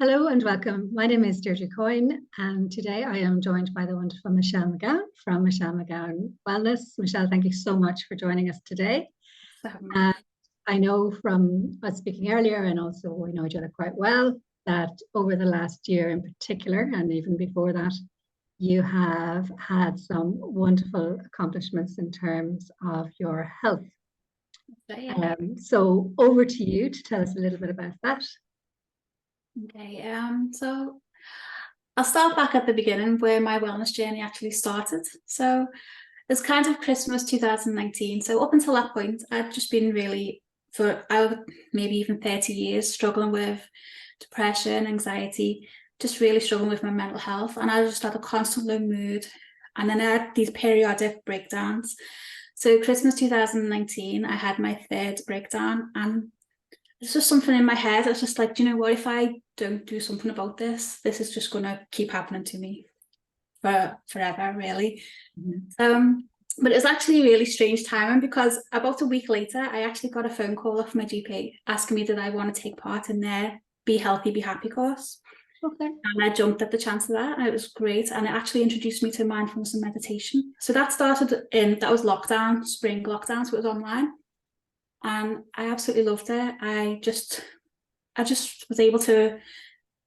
Hello and welcome. My name is Deirdre Coyne, and today I am joined by the wonderful Michelle McGowan from Michelle McGowan Wellness. Michelle, thank you so much for joining us today. And I know from us speaking earlier, and also we know each other quite well, that over the last year in particular, and even before that, you have had some wonderful accomplishments in terms of your health. So over to you to tell us a little bit about that. Okay, so I'll start back at the beginning where my wellness journey actually started. So it's kind of Christmas 2019. So up until that point, I'd just been really, for maybe even 30 years, struggling with depression, anxiety, just really struggling with my mental health. And I just had a constant low mood. And then I had these periodic breakdowns. So Christmas 2019, I had my third breakdown, and it's just something in my head. It's just like, do you know what? If I don't do something about this, this is just going to keep happening to me for forever, really. But it was actually really strange timing, because about a week later, I actually got a phone call off my GP asking me did I want to take part in their Be Healthy, Be Happy course. Okay. And I jumped at the chance of that, and it was great. And it actually introduced me to mindfulness and meditation. So that started that was lockdown, spring lockdown, so it was online. And I absolutely loved it. I just was able to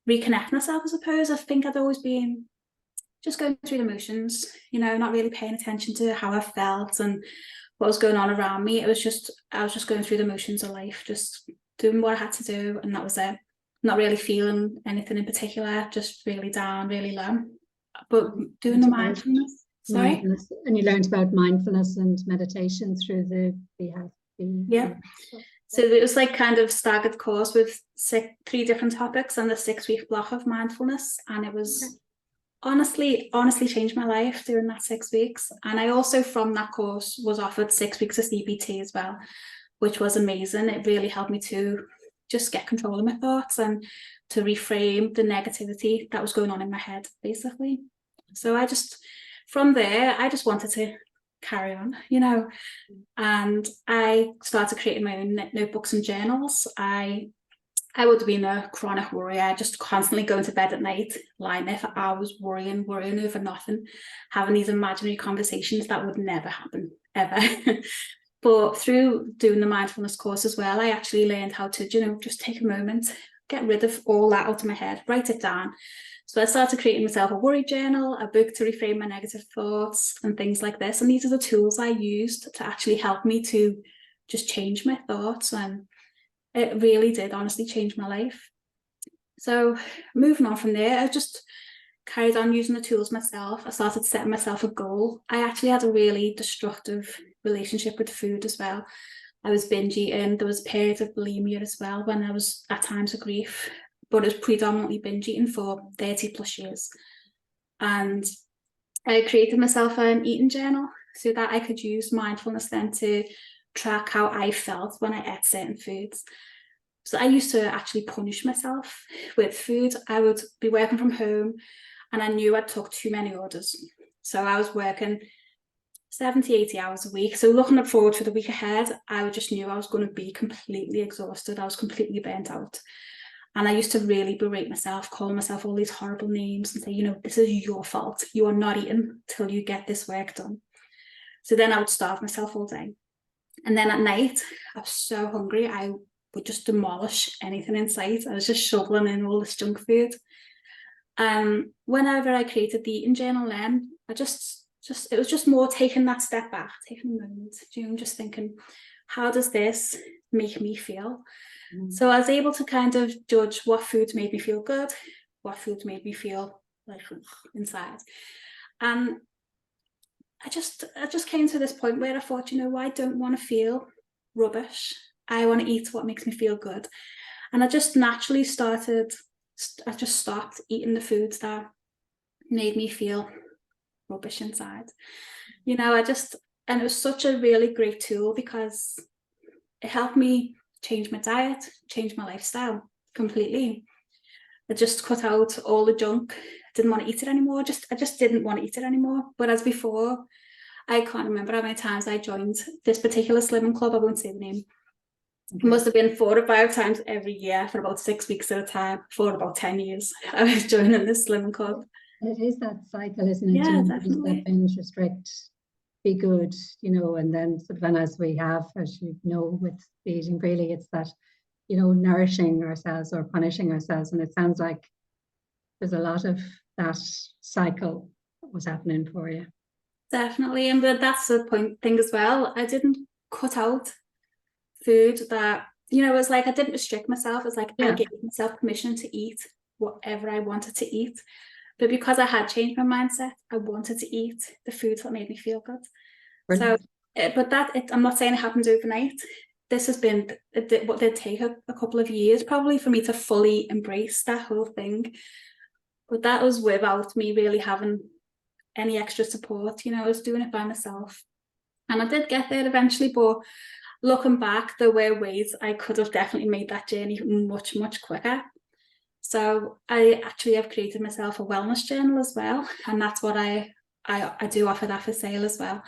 reconnect myself, I suppose. I think I'd always been just going through the motions, not really paying attention to how I felt and what was going on around me. I was just going through the motions of life, just doing what I had to do, and that was it. Not really feeling anything in particular, just really down, really low. But doing the mindfulness. Mindfulness. And you learned about mindfulness and meditation through the Be Healthy. Yeah. So it was like kind of staggered course with 3 different topics and the 6-week block of mindfulness. And it was honestly changed my life during that 6 weeks. And I also, from that course, was offered 6 weeks of CBT as well, which was amazing. It really helped me to just get control of my thoughts and to reframe the negativity that was going on in my head, basically. So from there, I just wanted to carry on, and I started creating my own notebooks and journals. I would have been a chronic worrier, just constantly going to bed at night, lying there for hours, worrying over nothing, having these imaginary conversations that would never happen, ever. But through doing the mindfulness course as well, I actually learned how to, just take a moment, get rid of all that out of my head, write it down. So I started creating myself a worry journal, a book to reframe my negative thoughts and things like this. And these are the tools I used to actually help me to just change my thoughts. And it really did honestly change my life. So moving on from there, I just carried on using the tools myself. I started setting myself a goal. I actually had a really destructive relationship with food as well. I was binge eating. There was periods of bulimia as well when I was at times of grief, but it was predominantly binge eating for 30 plus years. And I created myself an eating journal so that I could use mindfulness then to track how I felt when I ate certain foods. So I used to actually punish myself with food. I would be working from home and I knew I took too many orders. So I was working 70, 80 hours a week. So looking forward for the week ahead, I just knew I was going to be completely exhausted. I was completely burnt out. And I used to really berate myself, call myself all these horrible names and say, this is your fault. You are not eating till you get this work done. So then I would starve myself all day. And then at night, I was so hungry, I would just demolish anything in sight. I was just shoveling in all this junk food. Whenever I created the eating journal then, it was just more taking that step back, taking a moment, just thinking, how does this make me feel? So I was able to kind of judge what foods made me feel good, what foods made me feel like inside. And I just came to this point where I thought, I don't want to feel rubbish. I want to eat what makes me feel good. And I just naturally stopped eating the foods that made me feel rubbish inside. And it was such a really great tool because it helped me change my diet, change my lifestyle completely. I just cut out all the junk. Didn't want to eat it anymore. I just didn't want to eat it anymore. Whereas before, I can't remember how many times I joined this particular slimming club. I won't say the name. It must have been 4 or 5 times every year for about 6 weeks at a time for about 10 years. I was joining this slimming club. It is that cycle, isn't it? Yeah, Just that definitely. binge, restrict, be good, and then sort of, and as we have, as you know, with the eating freely, it's that, nourishing ourselves or punishing ourselves. And it sounds like there's a lot of that cycle that was happening for you. Definitely. And that's the point thing as well. I didn't cut out food that, it was like I didn't restrict myself. It's like I gave myself permission to eat whatever I wanted to eat. But because I had changed my mindset, I wanted to eat the foods that made me feel good. Brilliant. So, but I'm not saying it happened overnight. This has been what did take a couple of years probably for me to fully embrace that whole thing. But that was without me really having any extra support. I was doing it by myself. And I did get there eventually, but looking back, there were ways I could have definitely made that journey much, much quicker. So I actually have created myself a wellness journal as well. And that's what I do offer that for sale as well.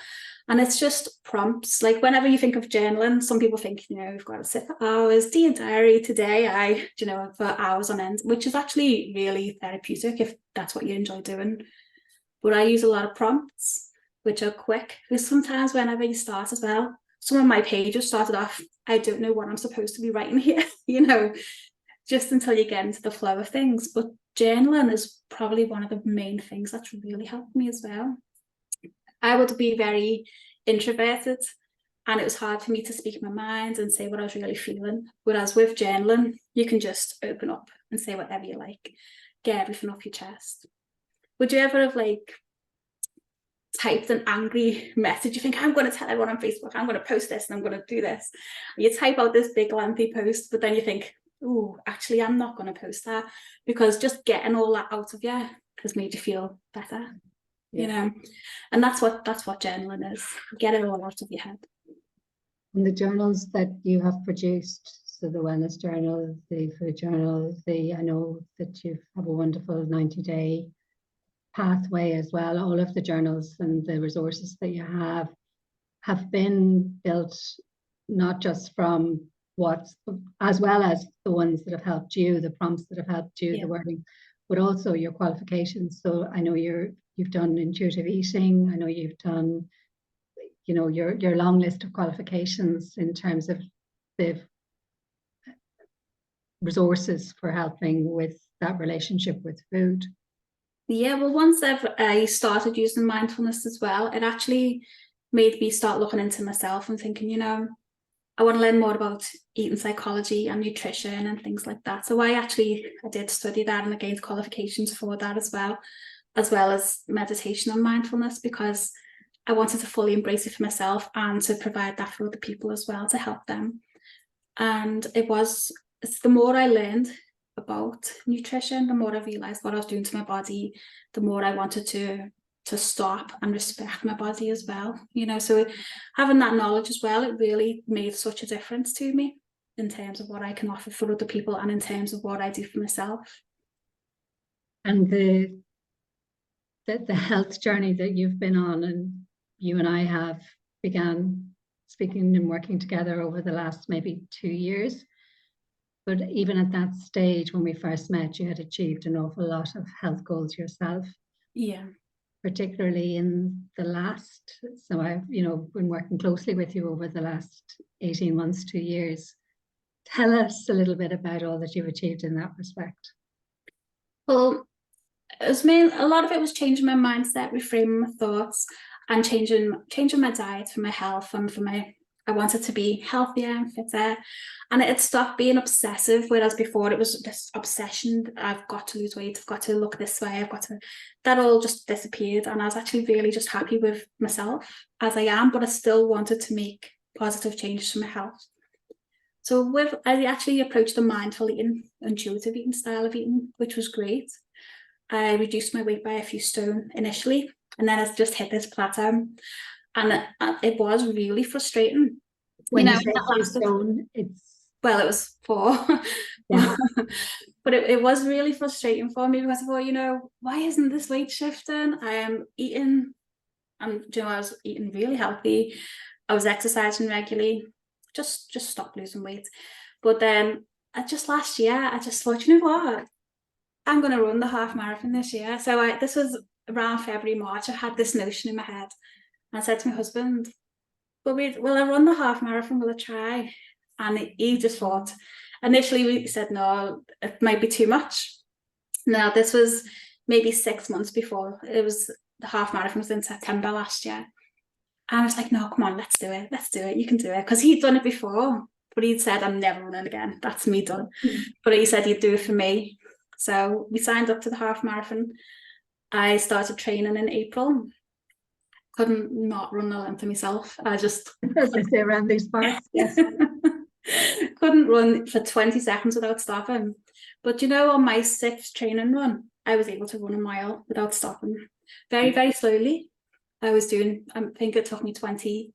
And it's just prompts. Like whenever you think of journaling, some people think, you've got to sit for hours, do your diary today, for hours on end, which is actually really therapeutic if that's what you enjoy doing. But I use a lot of prompts, which are quick. Because sometimes whenever you start as well, some of my pages started off, I don't know what I'm supposed to be writing here, just until you get into the flow of things. But journaling is probably one of the main things that's really helped me as well. I would be very introverted, and it was hard for me to speak my mind and say what I was really feeling. Whereas with journaling, you can just open up and say whatever you like, get everything off your chest. Would you ever have typed an angry message? You think, I'm going to tell everyone on Facebook, I'm going to post this and I'm going to do this. And you type out this big lengthy post, but then you think, oh, actually, I'm not going to post that, because just getting all that out of you has made you feel better. And that's what journaling is. Get it all out of your head. And the journals that you have produced, so the wellness journal, the food journal, I know that you have a wonderful 90-day pathway as well. All of the journals and the resources that you have been built not just from as well as the ones that have helped you, the prompts that have helped you, the wording, but also your qualifications. So I know you've done intuitive eating. I know you've done, your long list of qualifications in terms of the resources for helping with that relationship with food. Yeah, well, once I started using mindfulness as well, it actually made me start looking into myself and thinking, I want to learn more about eating psychology and nutrition and things like that. So I did study that and I gained qualifications for that as well as meditation and mindfulness, because I wanted to fully embrace it for myself and to provide that for other people as well, to help them. And it's the more I learned about nutrition, the more I realized what I was doing to my body, the more I wanted to stop and respect my body as well. So having that knowledge as well, it really made such a difference to me in terms of what I can offer for other people and in terms of what I do for myself. And the health journey that you've been on, and you and I have began speaking and working together over the last maybe 2 years. But even at that stage, when we first met, you had achieved an awful lot of health goals yourself. Yeah. Particularly in the last, so I've, been working closely with you over the last 18 months, 2 years. Tell us a little bit about all that you've achieved in that respect. Well, a lot of it was changing my mindset, reframing my thoughts, and changing my diet for my health and I wanted to be healthier and fitter, and it stopped being obsessive, whereas before it was this obsession. I've got to lose weight, I've got to look this way, that all just disappeared, and I was actually really just happy with myself as I am, but I still wanted to make positive changes to my health. So I actually approached the mindful eating, intuitive eating style of eating, which was great. I reduced my weight by a few stone initially, and then it's just hit this plateau. And it was really frustrating. When you say stone, it was 4. Yeah. But it was really frustrating for me, because I thought, why isn't this weight shifting? I am eating, I was eating really healthy. I was exercising regularly, just stop losing weight. But then just last year, I just thought, you know what? I'm going to run the half marathon this year. So this was around February, March. I had this notion in my head. And I said to my husband, will I run the half marathon? Will I try? And he just thought, initially we said, no, it might be too much. Now, this was maybe 6 months before. The half marathon was in September last year. And I was like, no, come on, let's do it. Let's do it. You can do it. Because he'd done it before, but he'd said, I'm never running again. That's me done. But he said he'd do it for me. So we signed up to the half marathon. I started training in April. Couldn't not run the length of myself. I just as they say around these parts. Yes. Couldn't run for 20 seconds without stopping. But you know, on my 6th training run, I was able to run a mile without stopping. Very, very slowly. I think it took me 20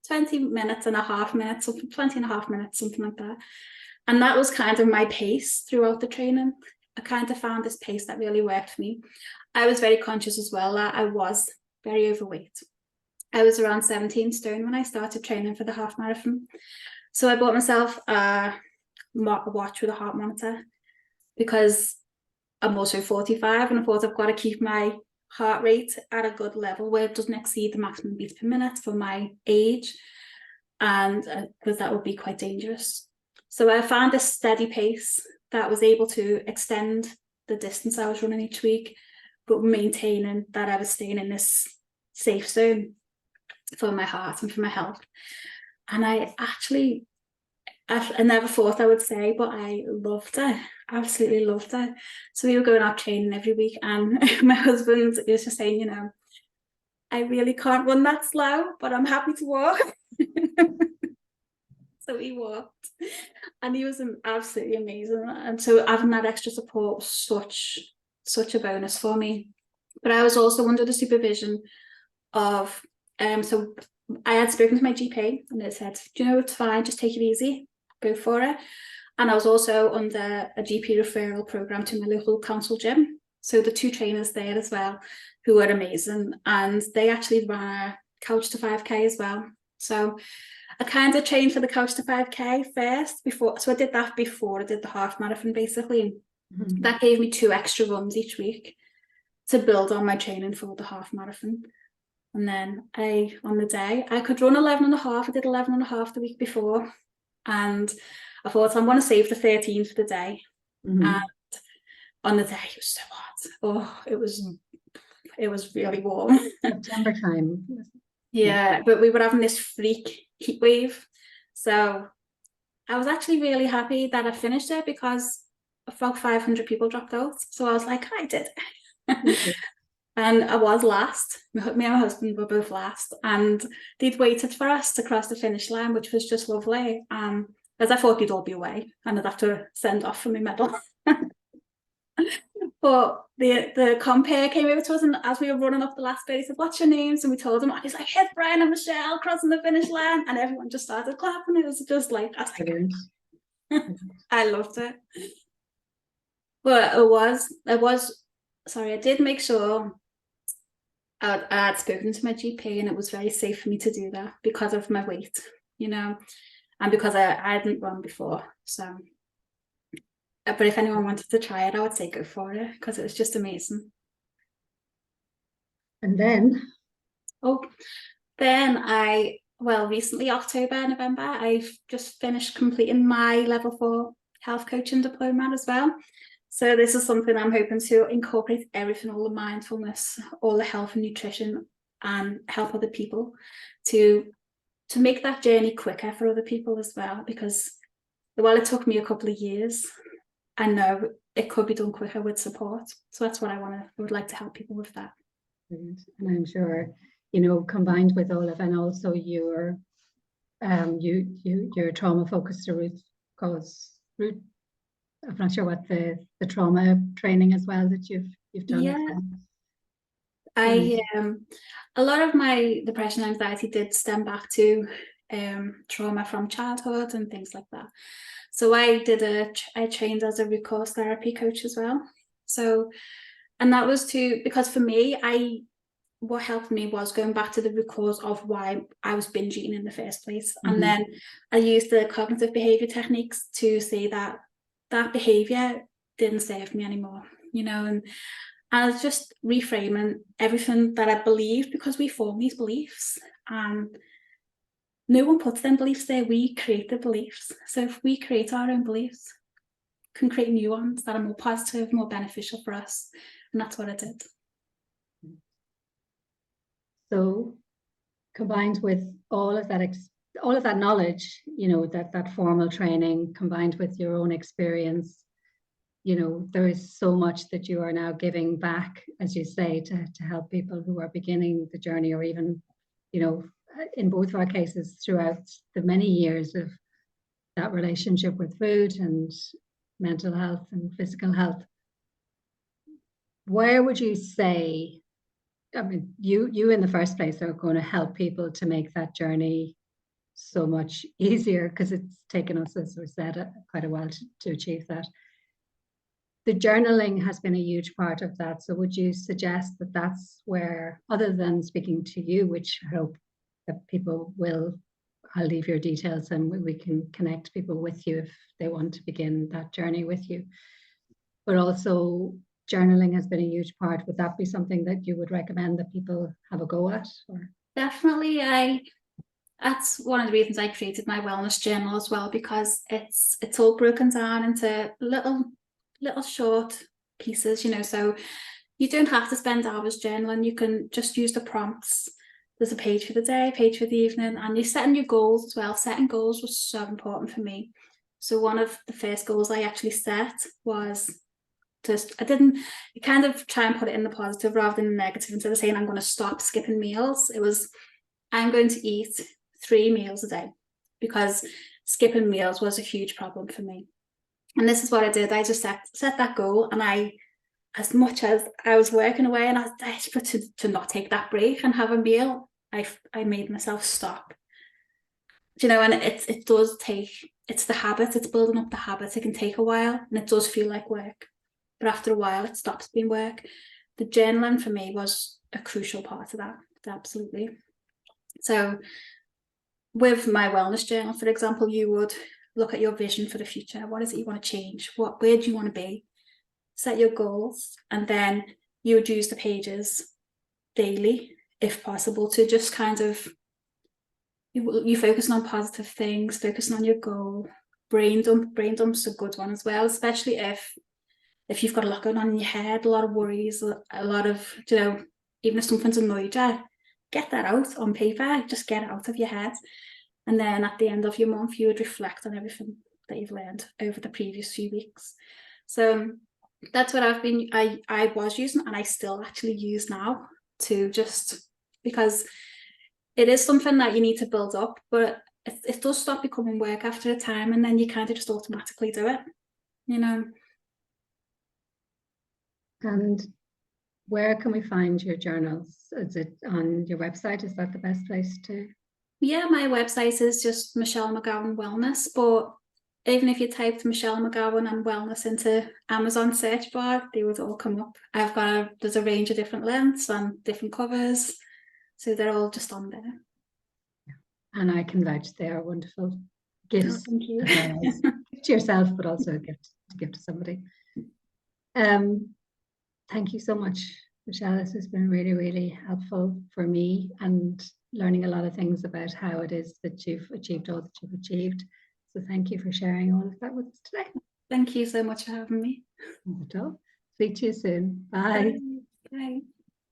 minutes and a half minutes, 20 and a half minutes, something like that. And that was kind of my pace throughout the training. I kind of found this pace that really worked for me. I was very conscious as well that I was very overweight. I was around 17 stone when I started training for the half marathon. So I bought myself a watch with a heart monitor because I'm also 45 and I thought I've got to keep my heart rate at a good level where it doesn't exceed the maximum beats per minute for my age, and because that would be quite dangerous. So I found a steady pace that was able to extend the distance I was running each week, but maintaining that I was staying in this safe zone for my heart and for my health. And I never thought I would say, but I loved it. Absolutely loved it. So we were going out training every week, and my husband was just saying, you know, I really can't run that slow, but I'm happy to walk. So he walked, and he was absolutely amazing. And so having that extra support was such a bonus for me. But I was also under the supervision of, so I had spoken to my GP, and they said, do you know, it's fine, just take it easy, go for it. And I was also under a GP referral program to my local council gym. So the 2 trainers there as well, who were amazing, and they actually ran a couch to 5K as well. So I kind of trained for the couch to 5K first so I did that before I did the half marathon, basically. Mm-hmm. That gave me 2 extra runs each week to build on my training for the half marathon. And then on the day, I could run 11 and a half. I did 11 and a half the week before. And I thought, I'm going to save the 13 for the day. Mm-hmm. And on the day, it was so hot. Oh, it was really warm. September time. Yeah, but we were having this freak heat wave. So I was actually really happy that I finished it because about 500 people dropped out. So I was like, I did it. And I was last. Me and my husband were both last. And they'd waited for us to cross the finish line, which was just lovely. Because I thought they'd all be away and I'd have to send off for my medal. But the compere came over to us, and as we were running up the last bit, he said, what's your names? And we told him, and he's like, it's Brian and Michelle crossing the finish line. And everyone just started clapping. It was just like, I was like, I loved it. But I did make sure I had spoken to my GP, and it was very safe for me to do that because of my weight, you know, and because I hadn't run before. So, but if anyone wanted to try it, I would say go for it because it was just amazing. And then? Recently, October, November, I've just finished completing my level 4 health coaching diploma as well. So this is something I'm hoping to incorporate everything, all the mindfulness, all the health and nutrition, and help other people to make that journey quicker for other people as well. Because while it took me a couple of years, I know it could be done quicker with support. So that's what I would like to help people with that. And I'm sure, you know, combined with all of, and also your trauma focused root cause. I'm not sure what the trauma training as well that you've done. Yeah. A lot of my depression and anxiety did stem back to trauma from childhood and things like that. So I trained as a root cause therapy coach as well. So, and that was because for me, what helped me was going back to the root cause of why I was binge eating in the first place. Mhm. And then I used the cognitive behavior techniques to see that that behavior didn't serve me anymore, you know, and I was just reframing everything that I believed, because we form these beliefs and no one puts them beliefs there. We create the beliefs. So if we create our own beliefs, we can create new ones that are more positive, more beneficial for us. And that's what I did. So combined with all of that knowledge, you know, that formal training combined with your own experience, you know, there is so much that you are now giving back, as you say, to help people who are beginning the journey, or even, you know, in both of our cases, throughout the many years of that relationship with food and mental health and physical health. Where would you say, I mean, you in the first place are going to help people to make that journey so much easier, because it's taken us, as we said, quite a while to achieve that. The journaling has been a huge part of that. So would you suggest that that's where, other than speaking to you, which I hope that people will, I'll leave your details and we can connect people with you if they want to begin that journey with you. But also journaling has been a huge part. Would that be something that you would recommend that people have a go at? Or? Definitely. That's one of the reasons I created my wellness journal as well, because it's all broken down into little short pieces, you know, so you don't have to spend hours journaling. You can just use the prompts. There's a page for the day, page for the evening, and you're setting your goals as well. Setting goals was so important for me. So one of the first goals I actually set was I kind of try and put it in the positive rather than the negative. Instead of saying I'm going to stop skipping meals, it was I'm going to eat 3 meals a day, because skipping meals was a huge problem for me. And this is what I did. I just set that goal, and as much as I was working away and I was desperate to not take that break and have a meal, I made myself stop. Do you know, and it does take, it's the habit, it's building up the habit. It can take a while and it does feel like work, but after a while it stops being work. The journaling for me was a crucial part of that, absolutely. So with my wellness journal, for example, you would look at your vision for the future. What is it you want to change? Where do you want to be? Set your goals, and then you would use the pages daily, if possible, to just kind of, you focusing on positive things, focusing on your goal. Brain dump's a good one as well, especially if you've got a lot going on in your head, a lot of worries, a lot of, you know, even if something's annoyed you, get that out on paper, just get it out of your head. And then at the end of your month, you would reflect on everything that you've learned over the previous few weeks. So that's what I was using, and I still actually use now, to just, because it is something that you need to build up, but it does stop becoming work after a time, and then you kind of just automatically do it, you know. And where can we find your journals? Is it on your website? Is that the best place to? Yeah, my website is just Michelle McGowan Wellness, but even if you typed Michelle McGowan and wellness into Amazon search bar, they would all come up. There's a range of different lengths and different covers, so they're all just on there. And I can vouch they are wonderful gifts. Oh, thank you. To yourself, but also a gift to give to somebody. Thank you so much, Michelle. This has been really, really helpful for me, and learning a lot of things about how it is that you've achieved all that you've achieved. So thank you for sharing all of that with us today. Thank you so much for having me. Not at all. Speak to you soon. Bye. Bye. Bye.